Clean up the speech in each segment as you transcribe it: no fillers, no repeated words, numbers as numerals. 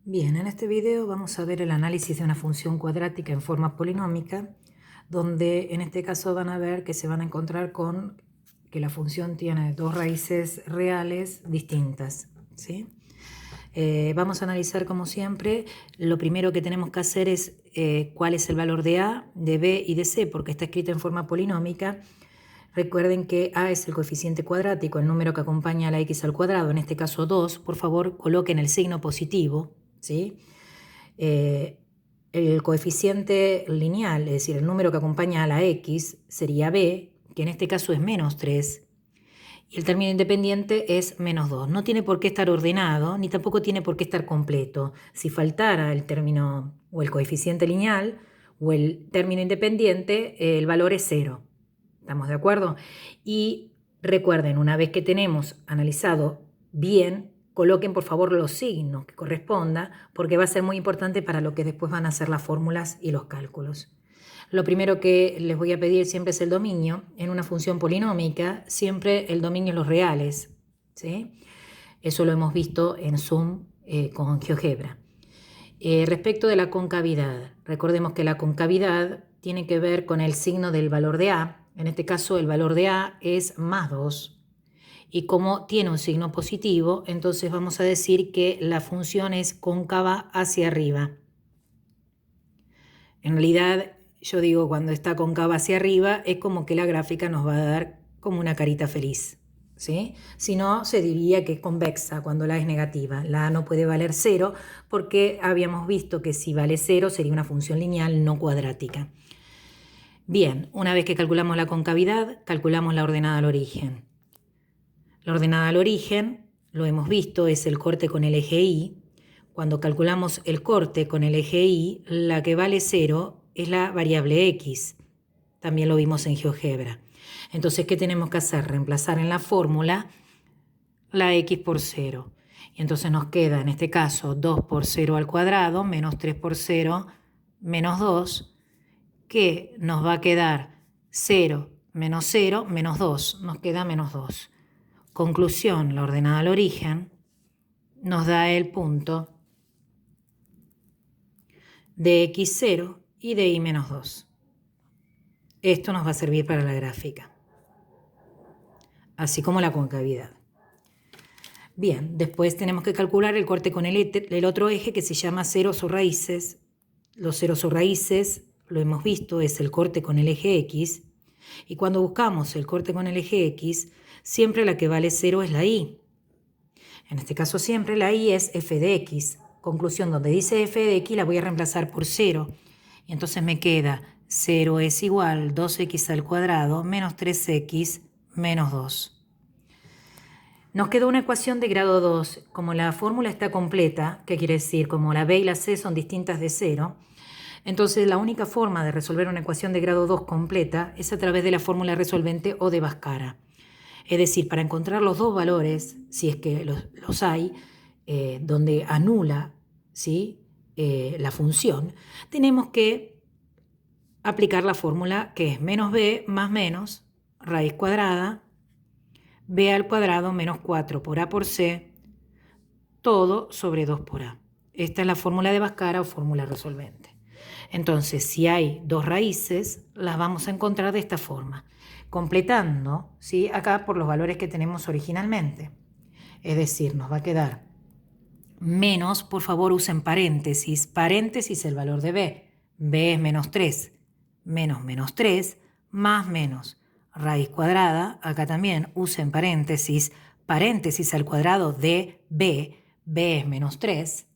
Bien, en este video vamos a ver el análisis de una función cuadrática en forma polinómica, donde en este caso van a ver que se van a encontrar con que la función tiene dos raíces reales distintas, ¿sí? Vamos a analizar como siempre. Lo primero que tenemos que hacer es cuál es el valor de A, de B y de C, porque está escrito en forma polinómica. Recuerden que A es el coeficiente cuadrático, el número que acompaña a la x al cuadrado, en este caso 2. Por favor, coloquen el signo positivo, ¿sí? El coeficiente lineal, es decir, el número que acompaña a la x, sería b, que en este caso es menos 3. Y el término independiente es menos 2. No tiene por qué estar ordenado, ni tampoco tiene por qué estar completo. Si faltara el término o el coeficiente lineal o el término independiente, el valor es 0. ¿Estamos de acuerdo? Y recuerden, una vez que tenemos analizado bien, coloquen por favor los signos que corresponda, porque va a ser muy importante para lo que después van a ser las fórmulas y los cálculos. Lo primero que les voy a pedir siempre es el dominio. En una función polinómica, siempre el dominio es los reales, ¿sí? Eso lo hemos visto en Zoom con GeoGebra. Respecto de la concavidad, recordemos que la concavidad tiene que ver con el signo del valor de A. En este caso, el valor de A es más 2. Y como tiene un signo positivo, entonces vamos a decir que la función es cóncava hacia arriba. En realidad, yo digo cuando está cóncava hacia arriba, es como que la gráfica nos va a dar como una carita feliz, ¿sí? Si no, se diría que es convexa cuando la es negativa. La A no puede valer 0 porque habíamos visto que si vale 0 sería una función lineal no cuadrática. Bien, una vez que calculamos la concavidad, calculamos la ordenada al origen. La ordenada al origen, lo hemos visto, es el corte con el eje Y. Cuando calculamos el corte con el eje Y, la que vale 0 es la variable x. También lo vimos en GeoGebra. Entonces, ¿qué tenemos que hacer? Reemplazar en la fórmula la x por 0. Y entonces nos queda, en este caso, 2 por 0 al cuadrado, menos 3 por 0, menos 2, que nos va a quedar 0 menos 0, menos 2. Nos queda menos 2. Conclusión, la ordenada al origen nos da el punto de x0 y de y menos 2. Esto nos va a servir para la gráfica, así como la concavidad. Bien, después tenemos que calcular el corte con el otro eje que se llama ceros o raíces. Los ceros o raíces, lo hemos visto, es el corte con el eje x. Y cuando buscamos el corte con el eje x, siempre la que vale 0 es la y. En este caso siempre la y es f de x. Conclusión, donde dice f de x la voy a reemplazar por 0. Y entonces me queda 0 es igual 2x al cuadrado menos 3x menos 2. Nos quedó una ecuación de grado 2. Como la fórmula está completa, ¿qué quiere decir? Como la b y la c son distintas de 0, entonces la única forma de resolver una ecuación de grado 2 completa es a través de la fórmula resolvente o de Bhaskara. Es decir, para encontrar los dos valores, si es que los hay, donde anula, ¿sí?, la función, tenemos que aplicar la fórmula que es menos b más menos raíz cuadrada b al cuadrado menos 4 por a por c, todo sobre 2 por a. Esta es la fórmula de Bhaskara o fórmula resolvente. Entonces, si hay dos raíces, las vamos a encontrar de esta forma, completando, ¿sí?, acá por los valores que tenemos originalmente. Es decir, nos va a quedar menos, por favor usen paréntesis, paréntesis el valor de b es menos 3, menos 3, más menos, raíz cuadrada, acá también usen paréntesis, paréntesis al cuadrado de b es menos 3,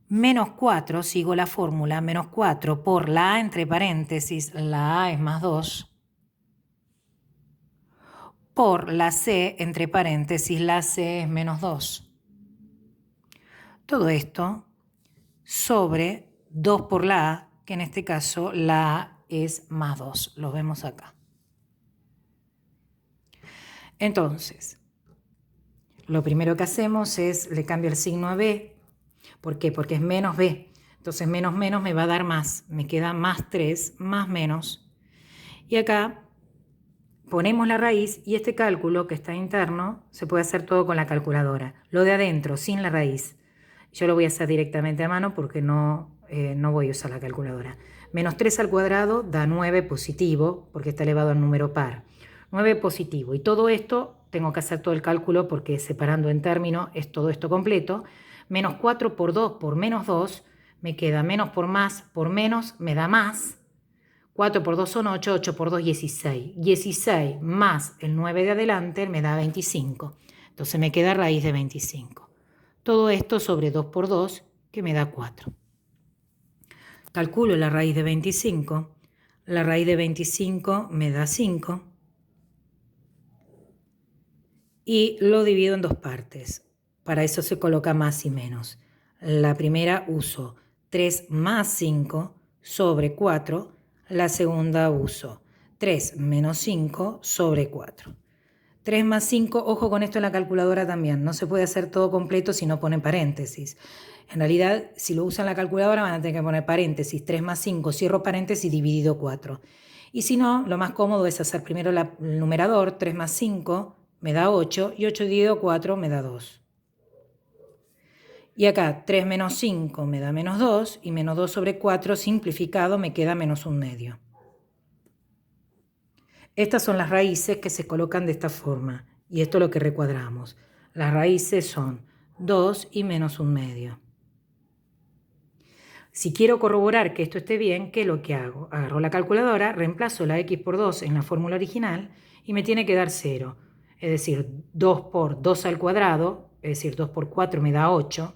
menos 4, sigo la fórmula, menos 4 por la a entre paréntesis, la a es más 2, por la c entre paréntesis, la c es menos 2. Todo esto sobre 2 por la a, que en este caso la a es más 2. Lo vemos acá. Entonces, lo primero que hacemos es, le cambio el signo a b. ¿Por qué? Porque es menos b. Entonces, menos menos me va a dar más. Me queda más 3, más menos. Y acá ponemos la raíz y este cálculo que está interno se puede hacer todo con la calculadora. Lo de adentro, sin la raíz. Yo lo voy a hacer directamente a mano porque no voy a usar la calculadora. Menos 3 al cuadrado da 9 positivo, porque está elevado al número par. 9 positivo. Y todo esto, tengo que hacer todo el cálculo porque separando en términos es todo esto completo. Menos 4 por 2 por menos 2, me queda menos por menos, me da más. 4 por 2 son 8, 8 por 2, 16. 16 más el 9 de adelante me da 25. Entonces me queda raíz de 25. Todo esto sobre 2 por 2, que me da 4. Calculo la raíz de 25. La raíz de 25 me da 5. Y lo divido en dos partes. Para eso se coloca más y menos. La primera uso 3 más 5 sobre 4. La segunda uso 3 menos 5 sobre 4. 3 más 5, ojo con esto en la calculadora también, no se puede hacer todo completo si no ponen paréntesis. En realidad, si lo usan la calculadora van a tener que poner paréntesis, 3 más 5, cierro paréntesis, dividido 4. Y si no, lo más cómodo es hacer primero el numerador, 3 más 5 me da 8, y 8 dividido 4 me da 2. Y acá 3 menos 5 me da menos 2, y menos 2 sobre 4 simplificado me queda menos 1/2. Estas son las raíces que se colocan de esta forma, y esto es lo que recuadramos. Las raíces son 2 y menos 1/2. Si quiero corroborar que esto esté bien, ¿qué es lo que hago? Agarro la calculadora, reemplazo la x por 2 en la fórmula original y me tiene que dar 0. Es decir, 2 por 2 al cuadrado, es decir, 2 por 4 me da 8.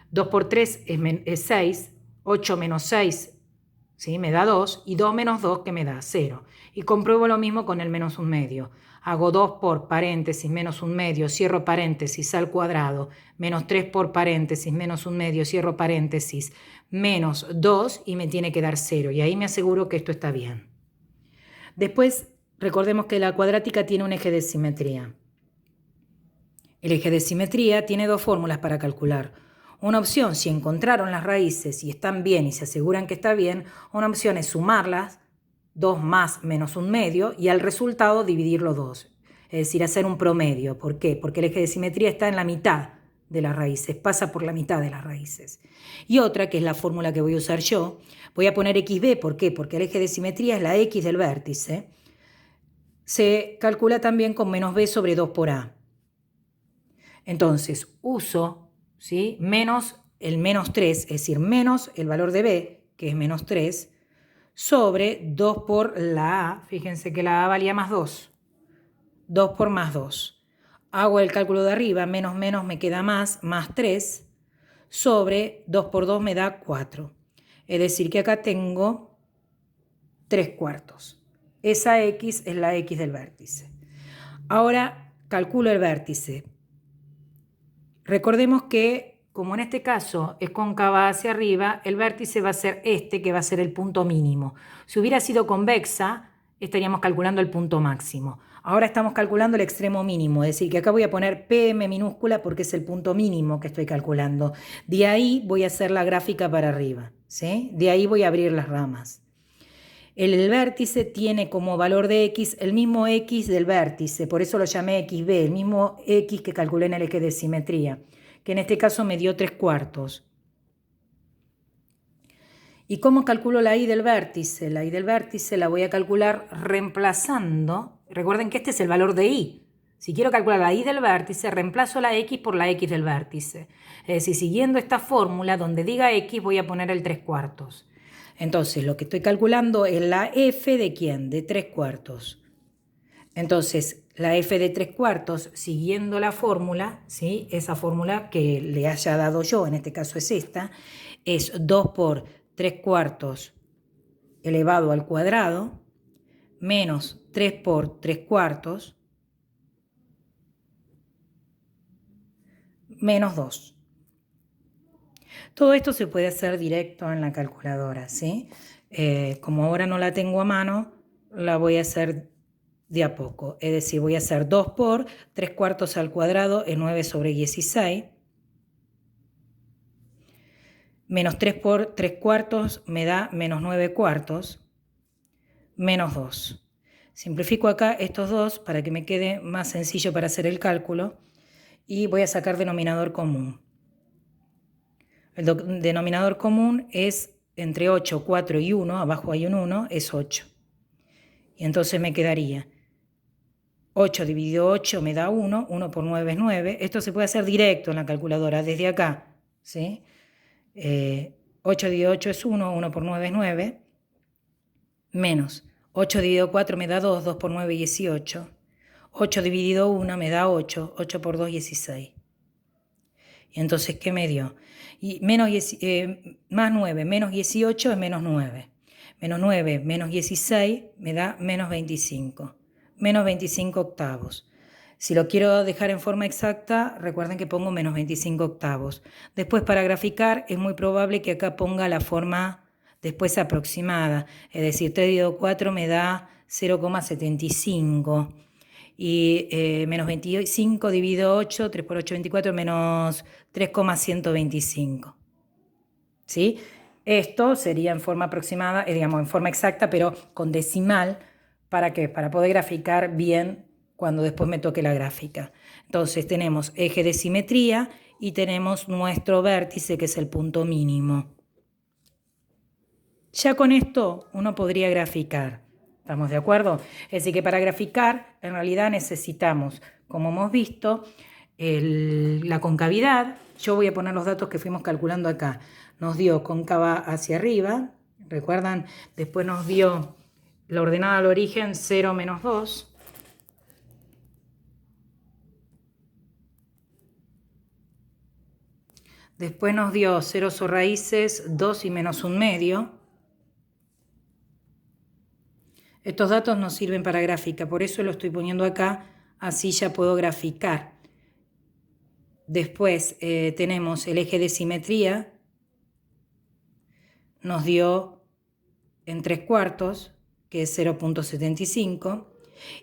2 por 3 es 6. 8 menos 6, ¿sí? Me da 2, y 2 menos 2 que me da 0. Y compruebo lo mismo con el menos 1/2. Hago 2 por paréntesis menos 1/2, cierro paréntesis al cuadrado, menos 3 por paréntesis menos 1/2, cierro paréntesis, menos 2 y me tiene que dar 0. Y ahí me aseguro que esto está bien. Después, recordemos que la cuadrática tiene un eje de simetría. El eje de simetría tiene dos fórmulas para calcular. Una opción, si encontraron las raíces y están bien y se aseguran que está bien, una opción es sumarlas, 2 más menos 1/2, y al resultado dividirlo 2. Es decir, hacer un promedio. ¿Por qué? Porque el eje de simetría está en la mitad de las raíces, pasa por la mitad de las raíces. Y otra, que es la fórmula que voy a usar yo, voy a poner xb. ¿Por qué? Porque el eje de simetría es la x del vértice. Se calcula también con menos b sobre 2 por a. Entonces, uso, ¿sí?, menos el menos 3, es decir, menos el valor de b, que es menos 3, sobre 2 por la a. Fíjense que la a valía más 2. 2 por más 2. Hago el cálculo de arriba, menos menos me queda más 3, sobre 2 por 2 me da 4. Es decir, que acá tengo 3/4. Esa x es la x del vértice. Ahora calculo el vértice. Recordemos que, como en este caso es cóncava hacia arriba, el vértice va a ser este, que va a ser el punto mínimo. Si hubiera sido convexa, estaríamos calculando el punto máximo. Ahora estamos calculando el extremo mínimo, es decir, que acá voy a poner PM minúscula porque es el punto mínimo que estoy calculando. De ahí voy a hacer la gráfica para arriba, ¿sí? De ahí voy a abrir las ramas. El vértice tiene como valor de x el mismo x del vértice, por eso lo llamé xb, el mismo x que calculé en el eje de simetría, que en este caso me dio 3/4. ¿Y cómo calculo la y del vértice? La y del vértice la voy a calcular reemplazando. Recuerden que este es el valor de y. Si quiero calcular la y del vértice, reemplazo la x por la x del vértice. Es decir, siguiendo esta fórmula, donde diga x voy a poner el 3/4. Entonces, lo que estoy calculando es la f de ¿quién? De 3/4. Entonces, la f de 3/4, siguiendo la fórmula, ¿sí?, esa fórmula que le haya dado yo, en este caso es esta, es 2 por 3/4 elevado al cuadrado, menos 3 por 3/4, menos 2. Todo esto se puede hacer directo en la calculadora, ¿sí? Como ahora no la tengo a mano, la voy a hacer de a poco. Es decir, voy a hacer 2 por 3/4 al cuadrado es 9 sobre 16. Menos 3 por 3/4 me da menos 9/4, menos 2. Simplifico acá estos dos para que me quede más sencillo para hacer el cálculo y voy a sacar denominador común. El denominador común es entre 8, 4 y 1, abajo hay un 1, es 8. Y entonces me quedaría 8 dividido 8 me da 1, 1 por 9 es 9. Esto se puede hacer directo en la calculadora, desde acá, ¿sí? 8 dividido 8 es 1, 1 por 9 es 9, menos 8 dividido 4 me da 2, 2 por 9 18. 8 dividido 1 me da 8, 8 por 2 16. Y entonces, ¿qué me dio? Y más 9 menos 18 es menos 9. Menos 9 menos 16 me da menos 25. Menos 25 octavos. Si lo quiero dejar en forma exacta, recuerden que pongo menos 25 octavos. Después, para graficar, es muy probable que acá ponga la forma después aproximada. Es decir, 3 dividido 4 me da 0,75. Y menos 25 dividido 8, 3 por 8, 24, menos 3,125. ¿Sí? Esto sería en forma aproximada, digamos, en forma exacta, pero con decimal. ¿Para qué? Para poder graficar bien cuando después me toque la gráfica. Entonces tenemos eje de simetría y tenemos nuestro vértice, que es el punto mínimo. Ya con esto uno podría graficar. ¿Estamos de acuerdo? Es decir, que para graficar en realidad necesitamos, como hemos visto, la concavidad. Yo voy a poner los datos que fuimos calculando acá. Nos dio cóncava hacia arriba, ¿recuerdan? Después nos dio la ordenada al origen 0 menos 2. Después nos dio 0 raíces, 2 y menos 1 medio. Estos datos nos sirven para gráfica, por eso lo estoy poniendo acá, así ya puedo graficar. Después tenemos el eje de simetría, nos dio en 3/4, que es 0,75,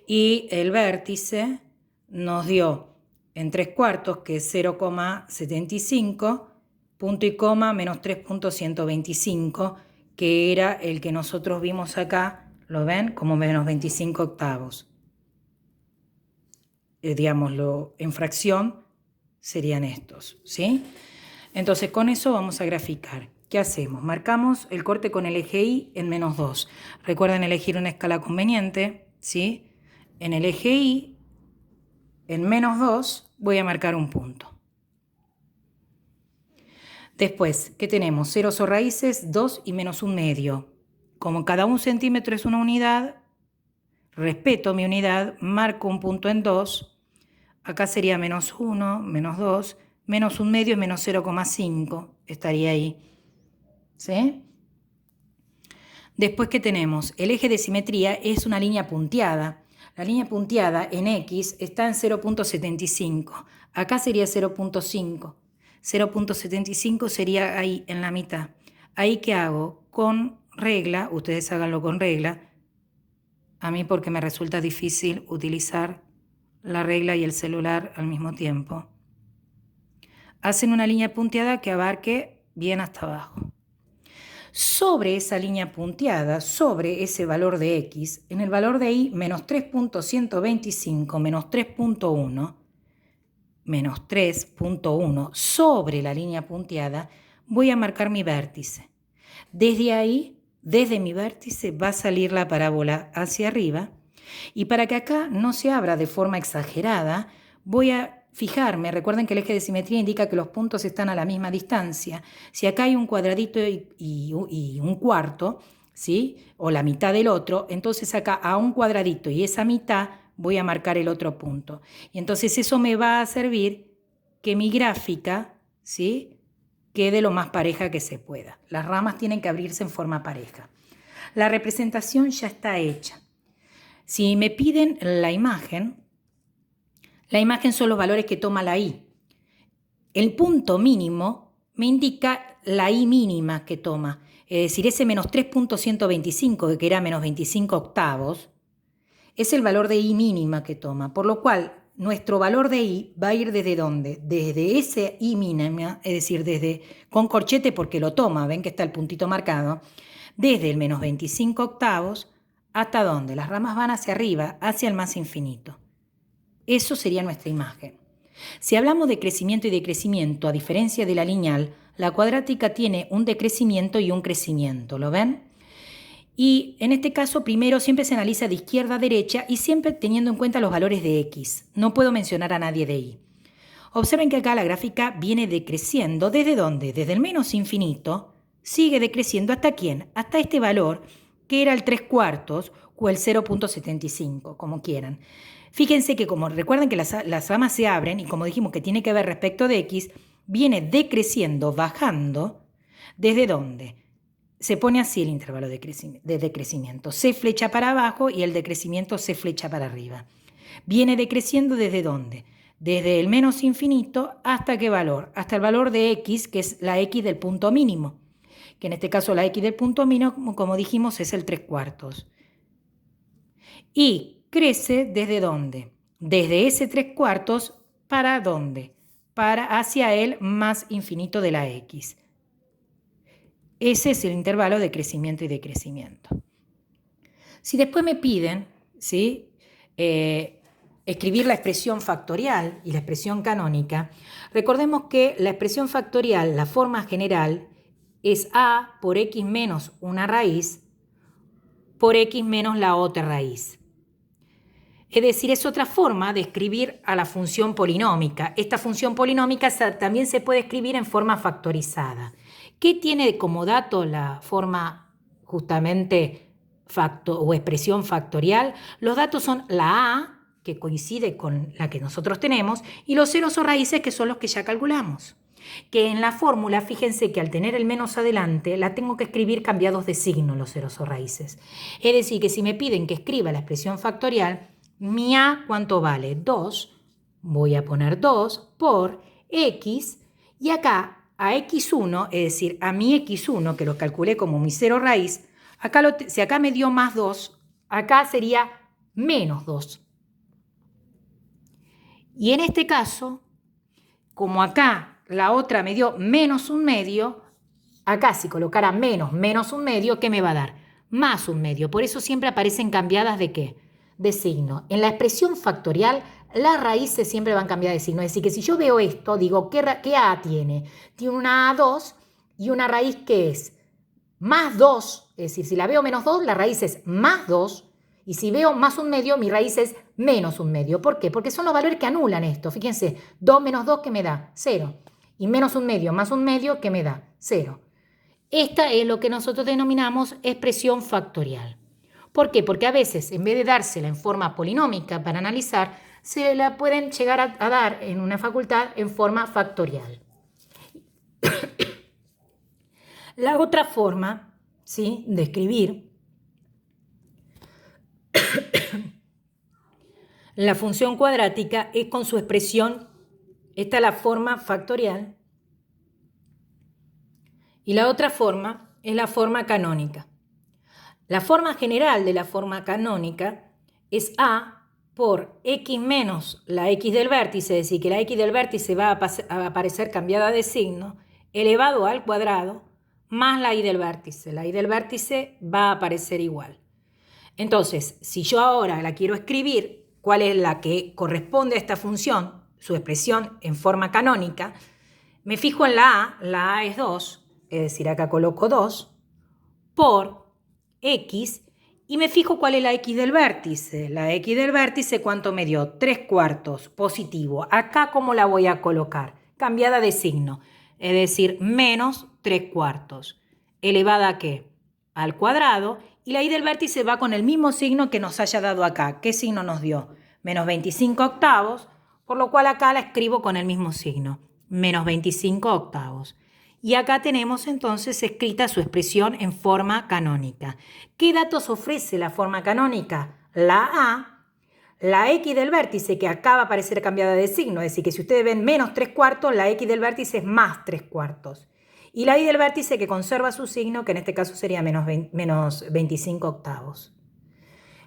y el vértice nos dio en 3/4, que es 0,75, punto y coma, menos 3,125, que era el que nosotros vimos acá. ¿Lo ven? Como menos 25 octavos. Digámoslo, en fracción serían estos, ¿sí? Entonces, con eso vamos a graficar. ¿Qué hacemos? Marcamos el corte con el eje Y en menos 2. Recuerden elegir una escala conveniente, ¿sí? En el eje Y, en menos 2, voy a marcar un punto. Después, ¿qué tenemos? 0 raíces, 2 y menos 1 medio. Como cada 1 centímetro es una unidad, respeto mi unidad, marco un punto en 2. Acá sería menos 1, menos 2, menos 1 medio es menos 0,5. Estaría ahí. ¿Sí? Después, ¿qué tenemos? El eje de simetría es una línea punteada. La línea punteada en X está en 0,75. Acá sería 0,5. 0,75 sería ahí, en la mitad. ¿Ahí qué hago? Con regla, ustedes háganlo con regla. A mí porque me resulta difícil utilizar la regla y el celular al mismo tiempo. Hacen una línea punteada que abarque bien hasta abajo. Sobre esa línea punteada, sobre ese valor de X, en el valor de Y, menos 3,125 menos 3,1, menos 3,1, sobre la línea punteada, voy a marcar mi vértice. Desde ahí, desde mi vértice, va a salir la parábola hacia arriba. Y para que acá no se abra de forma exagerada, voy a fijarme, recuerden que el eje de simetría indica que los puntos están a la misma distancia. Si acá hay un cuadradito y un cuarto, ¿sí? O la mitad del otro, entonces acá a un cuadradito y esa mitad voy a marcar el otro punto. Y entonces eso me va a servir que mi gráfica, ¿sí?, quede lo más pareja que se pueda. Las ramas tienen que abrirse en forma pareja. La representación ya está hecha. Si me piden la imagen son los valores que toma la Y. El punto mínimo me indica la Y mínima que toma. Es decir, ese menos 3,125, que era menos 25 octavos, es el valor de Y mínima que toma. Por lo cual, nuestro valor de Y va a ir desde ¿dónde? Desde ese Y mínima, es decir, desde con corchete porque lo toma, ven que está el puntito marcado, desde el menos 25 octavos hasta ¿dónde? Las ramas van hacia arriba, hacia el más infinito. Eso sería nuestra imagen. Si hablamos de crecimiento y decrecimiento, a diferencia de la lineal, La cuadrática tiene un decrecimiento y un crecimiento, ¿lo ven? Y en este caso, primero siempre se analiza de izquierda a derecha y siempre teniendo en cuenta los valores de x. No puedo mencionar a nadie de y. Observen que acá la gráfica viene decreciendo. ¿Desde dónde? Desde el menos infinito, sigue decreciendo ¿hasta quién? Hasta este valor, que era el 3/4 o el 0.75, como quieran. Fíjense que como recuerden que las ramas se abren y como dijimos que tiene que ver respecto de x, viene decreciendo, bajando. ¿Desde dónde? Se pone así el intervalo de decrecimiento. Se flecha para abajo y el decrecimiento se flecha para arriba. Viene decreciendo ¿desde dónde? Desde el menos infinito hasta qué valor? Hasta el valor de x, que es la x del punto mínimo. Que en este caso la x del punto mínimo, como dijimos, es el 3/4. Y crece ¿desde dónde? Desde ese 3/4 ¿para dónde? Para hacia el más infinito de la x. Ese es el intervalo de crecimiento y decrecimiento. Si después me piden, ¿sí? Escribir la expresión factorial y la expresión canónica, recordemos que la expresión factorial, la forma general, es a por x menos una raíz por x menos la otra raíz. Es decir, es otra forma de escribir a la función polinómica. Esta función polinómica también se puede escribir en forma factorizada. ¿Qué tiene como dato la forma justamente o expresión factorial? Los datos son la a, que coincide con la que nosotros tenemos, y los ceros o raíces, que son los que ya calculamos. Que en la fórmula, fíjense que al tener el menos adelante, la tengo que escribir cambiados de signo los ceros o raíces. Es decir, que si me piden que escriba la expresión factorial, mi a, ¿cuánto vale? 2. Voy a poner 2 por x, y acá a x1, es decir, a mi x1, que lo calculé como mi cero raíz, si acá me dio más 2, acá sería menos 2. Y en este caso, como acá la otra me dio menos 1/2, acá si colocara menos 1/2, ¿qué me va a dar? Más 1/2. Por eso siempre aparecen cambiadas ¿de qué? De signo. En la expresión factorial, las raíces siempre van cambiadas de signo. Es decir, que si yo veo esto, digo, ¿qué a tiene? Tiene una a2 y una raíz que es más 2. Es decir, si la veo menos 2, la raíz es más 2. Y si veo más 1/2, mi raíz es menos 1/2. ¿Por qué? Porque son los valores que anulan esto. Fíjense, 2 menos 2, ¿qué me da? 0. Y menos 1/2 más 1/2, ¿qué me da? 0. Esta es lo que nosotros denominamos expresión factorial. ¿Por qué? Porque a veces, en vez de dársela en forma polinómica para analizar, se la pueden llegar a dar en una facultad en forma factorial. La otra forma, ¿sí?, de escribir la función cuadrática es con su expresión, esta es la forma factorial, y la otra forma es la forma canónica. La forma general de la forma canónica es a por x menos la x del vértice, es decir, que la x del vértice va a aparecer cambiada de signo, elevado al cuadrado, más la y del vértice. La y del vértice va a aparecer igual. Entonces, si yo ahora la quiero escribir, ¿cuál es la que corresponde a esta función? Su expresión en forma canónica. Me fijo en la a es 2, es decir, acá coloco 2, por x, y me fijo cuál es la x del vértice. La x del vértice, ¿cuánto me dio? 3/4, positivo. Acá, ¿cómo la voy a colocar? Cambiada de signo, es decir, menos 3/4. ¿Elevada a qué? Al cuadrado. Y la y del vértice va con el mismo signo que nos haya dado acá. ¿Qué signo nos dio? Menos 25 octavos, por lo cual acá la escribo con el mismo signo. Menos 25 octavos. Y acá tenemos entonces escrita su expresión en forma canónica. ¿Qué datos ofrece la forma canónica? La a, la x del vértice, que acá va a aparecer cambiada de signo, es decir, que si ustedes ven menos 3/4, la x del vértice es más 3/4. Y la y del vértice, que conserva su signo, que en este caso sería menos 25 octavos.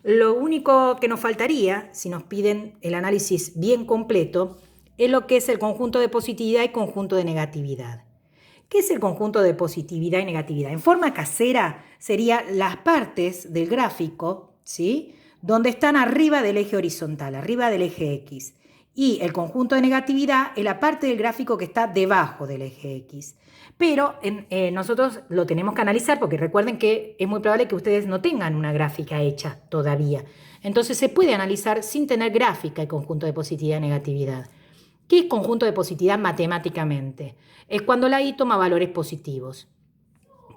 Lo único que nos faltaría, si nos piden el análisis bien completo, es lo que es el conjunto de positividad y conjunto de negatividad. ¿Qué es el conjunto de positividad y negatividad? En forma casera serían las partes del gráfico, ¿sí?, donde están arriba del eje horizontal, arriba del eje X. Y el conjunto de negatividad es la parte del gráfico que está debajo del eje X. Pero nosotros lo tenemos que analizar porque recuerden que es muy probable que ustedes no tengan una gráfica hecha todavía. Entonces se puede analizar sin tener gráfica el conjunto de positividad y negatividad. ¿Qué es conjunto de positividad matemáticamente? Es cuando la I toma valores positivos.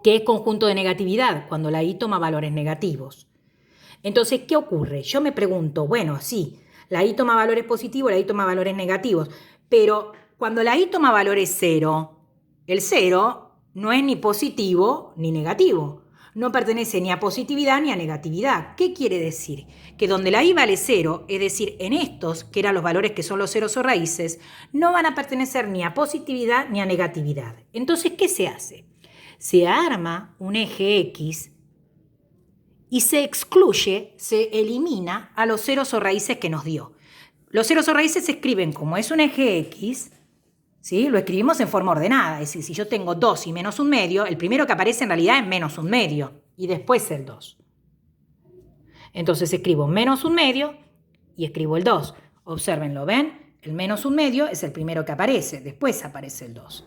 ¿Qué es conjunto de negatividad? Cuando la I toma valores negativos. Entonces, ¿qué ocurre? Yo me pregunto, bueno, sí, la I toma valores positivos, la I toma valores negativos, pero cuando la I toma valores 0, el 0 no es ni positivo ni negativo. No pertenece ni a positividad ni a negatividad. ¿Qué quiere decir? Que donde la I vale 0, es decir, en estos, que eran los valores que son los ceros o raíces, no van a pertenecer ni a positividad ni a negatividad. Entonces, ¿qué se hace? Se arma un eje X y se excluye, se elimina a los ceros o raíces que nos dio. Los ceros o raíces se escriben como es un eje X, ¿sí? Lo escribimos en forma ordenada, es decir, si yo tengo 2 y menos 1/2, el primero que aparece en realidad es menos 1/2 y después el 2. Entonces escribo menos 1/2 y escribo el 2. Obsérvenlo, ¿ven? El menos 1/2 es el primero que aparece, después aparece el 2.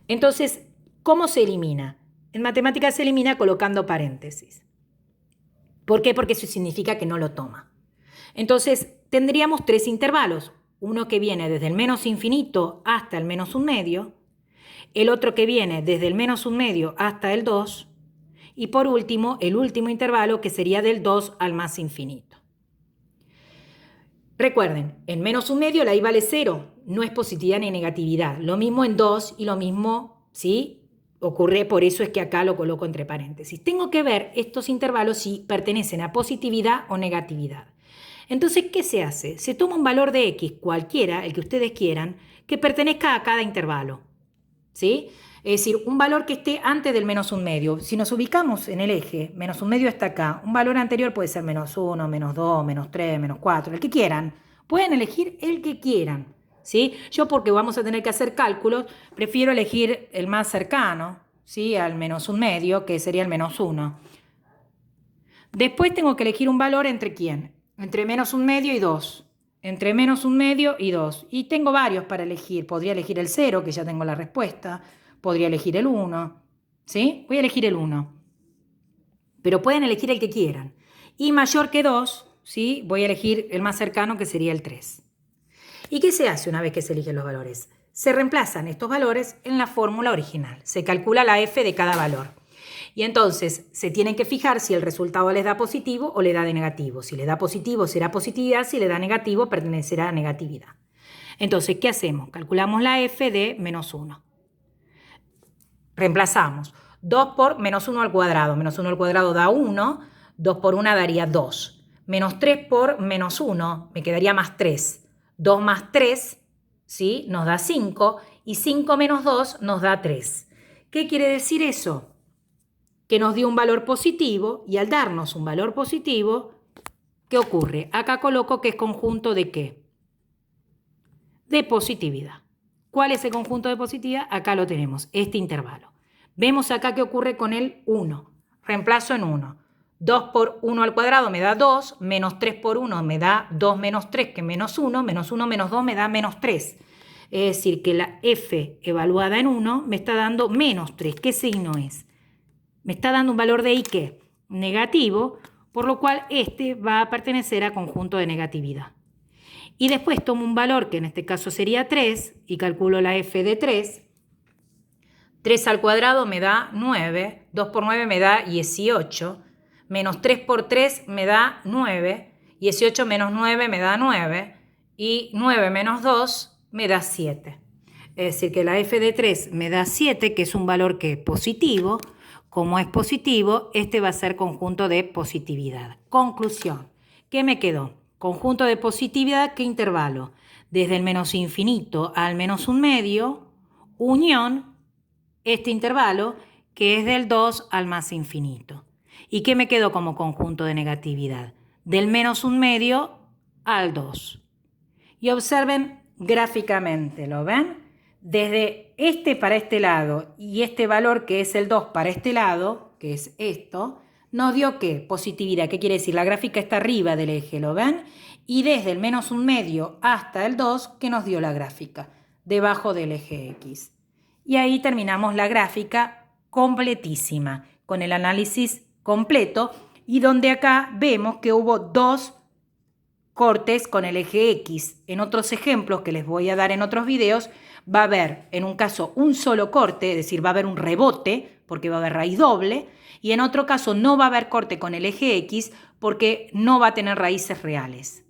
Entonces, ¿cómo se elimina? En matemáticas se elimina colocando paréntesis. ¿Por qué? Porque eso significa que no lo toma. Entonces, tendríamos 3 intervalos. Uno que viene desde el menos infinito hasta el menos 1/2, el otro que viene desde el menos 1/2 hasta el 2, y por último, el último intervalo que sería del 2 al más infinito. Recuerden, en menos 1/2 la I vale 0, no es positividad ni negatividad. Lo mismo en 2 y lo mismo, ¿sí? Ocurre, por eso es que acá lo coloco entre paréntesis. Tengo que ver estos intervalos si pertenecen a positividad o negatividad. Entonces, ¿qué se hace? Se toma un valor de X, cualquiera, el que ustedes quieran, que pertenezca a cada intervalo, ¿sí? Es decir, un valor que esté antes del menos 1/2. Si nos ubicamos en el eje, menos 1/2 está acá. Un valor anterior puede ser menos 1, menos 2, menos 3, menos 4, el que quieran. Pueden elegir el que quieran, ¿sí? Yo, porque vamos a tener que hacer cálculos, prefiero elegir el más cercano, ¿sí? Al menos 1/2, que sería el menos 1. Después tengo que elegir un valor entre ¿quién? Entre menos 1/2 y 2. Entre menos 1/2 y 2. Y tengo varios para elegir. Podría elegir el 0, que ya tengo la respuesta. Podría elegir el 1. ¿Sí? Voy a elegir el 1. Pero pueden elegir el que quieran. Y mayor que 2, ¿sí? Voy a elegir el más cercano, que sería el 3. ¿Y qué se hace una vez que se eligen los valores? Se reemplazan estos valores en la fórmula original. Se calcula la f de cada valor. Y entonces se tienen que fijar si el resultado les da positivo o le da de negativo. Si le da positivo será positividad, si le da negativo pertenecerá a negatividad. Entonces, ¿qué hacemos? Calculamos la f de menos 1. Reemplazamos 2 por menos 1 al cuadrado. Menos 1 al cuadrado da 1, 2 por 1 daría 2. Menos 3 por menos 1 me quedaría más 3. 2 más 3, ¿sí? Nos da 5 y 5 menos 2 nos da 3. ¿Qué quiere decir eso? Que nos dio un valor positivo y al darnos un valor positivo, ¿qué ocurre? Acá coloco que es conjunto de ¿qué? De positividad. ¿Cuál es el conjunto de positividad? Acá lo tenemos, este intervalo. Vemos acá qué ocurre con el 1. Reemplazo en 1. 2 por 1 al cuadrado me da 2, menos 3 por 1 me da 2 menos 3, que menos 1 menos 2 me da menos 3. Es decir, que la f evaluada en 1 me está dando menos 3. ¿Qué signo es? Me está dando un valor de I que negativo, por lo cual este va a pertenecer a conjunto de negatividad. Y después tomo un valor que en este caso sería 3 y calculo la f de 3. 3 al cuadrado me da 9, 2 por 9 me da 18, menos 3 por 3 me da 9, 18 menos 9 me da 9 y 9 menos 2 me da 7. Es decir, que la f de 3 me da 7, que es un valor que es positivo. Como es positivo, este va a ser conjunto de positividad. Conclusión. ¿Qué me quedó? Conjunto de positividad, ¿qué intervalo? Desde el menos infinito al menos 1/2, unión, este intervalo, que es del 2 al más infinito. ¿Y qué me quedó como conjunto de negatividad? Del menos 1/2 al 2. Y observen gráficamente, ¿lo ven? Desde este para este lado y este valor que es el 2 para este lado, que es esto, nos dio ¿qué? Positividad. ¿Qué quiere decir? La gráfica está arriba del eje, ¿lo ven? Y desde el -1/2 hasta el 2, ¿qué nos dio la gráfica? Debajo del eje X. Y ahí terminamos la gráfica completísima, con el análisis completo, y donde acá vemos que hubo 2 cortes con el eje X. En otros ejemplos que les voy a dar en otros videos, va a haber en un caso un solo corte, es decir, va a haber un rebote porque va a haber raíz doble, y en otro caso no va a haber corte con el eje X porque no va a tener raíces reales.